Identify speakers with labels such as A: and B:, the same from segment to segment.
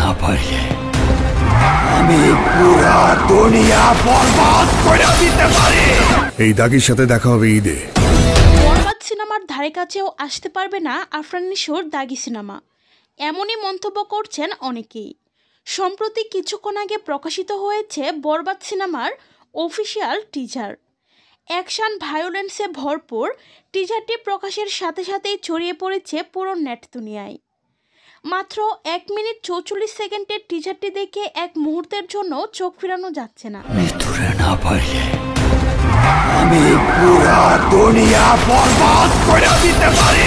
A: না পারলে আমি পুরো দুনিয়া বরবাদ করে দিতে পারি।
B: এই দাগির সাথে দেখা হবে ঈদে।
C: বরবাদ সিনেমার ধারে কাছেও আসতে পারবে না আফরান নিশোর দাগি সিনেমা, এমনই মন্তব্য করছেন অনেকেই। সম্প্রতি কিছুক্ষণ আগে প্রকাশিত হয়েছে বরবাদ সিনেমার অফিসিয়াল টিজার। অ্যাকশন ভায়োলেন্সে ভরপুর টিজারটি প্রকাশের সাথে সাথেই ছড়িয়ে পড়েছে পুরো নেট দুনিয়ায়। মাত্র 1 মিনিট 44 সেকেন্ডের টিজারটি দেখে এক মুহূর্তের জন্য চোখ ফেরানো যাচ্ছে না।
A: মৃত্যুরে না পারলে আমি পুরো দুনিয়া বরবাদ করে দিতে পারি।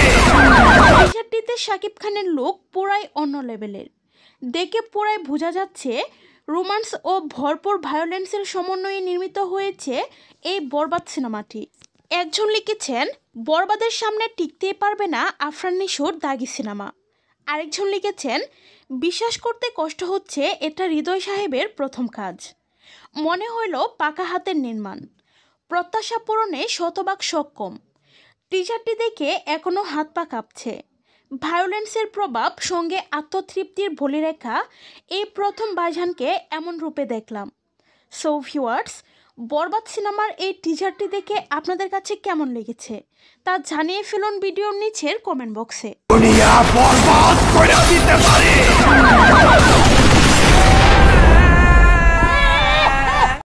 C: টিজারটিতে শাকিব খানের লুক পুরাই অন্য লেভেলের। দেখে পুরাই বোঝা যাচ্ছে রোমান্স ও ভরপুর ভায়োলেন্সের সমন্বয়ে নির্মিত হয়েছে এই বরবাদ সিনেমাটি। একজন লিখেছেন, বরবাদের সামনে টিকতেই পারবে না আফরান নিশোর দাগি সিনেমা। আরেকজন লিখেছেন, বিশ্বাস করতে কষ্ট হচ্ছে এটা হৃদয় সাহেবের প্রথম কাজ। মনে হইল পাকা হাতের নির্মাণ, প্রত্যাশা পূরণে শতভাগ সক্ষম। টিজারটি দেখে এখনও হাত পা কাঁপছে। ভায়োলেন্সের প্রভাব সঙ্গে আত্মতৃপ্তির বলিরেখা, এই প্রথম ভাইজানকে এমন রূপে দেখলাম। সো ভিউয়ার্স, বরবাদ সিনেমার এই টিজারটি দেখে আপনাদের কাছে কেমন লেগেছে তা জানিয়ে ফেলুন ভিডিওর নিচের কমেন্ট বক্সে।
A: দুনিয়া বরবাদ করে দিতে পারি।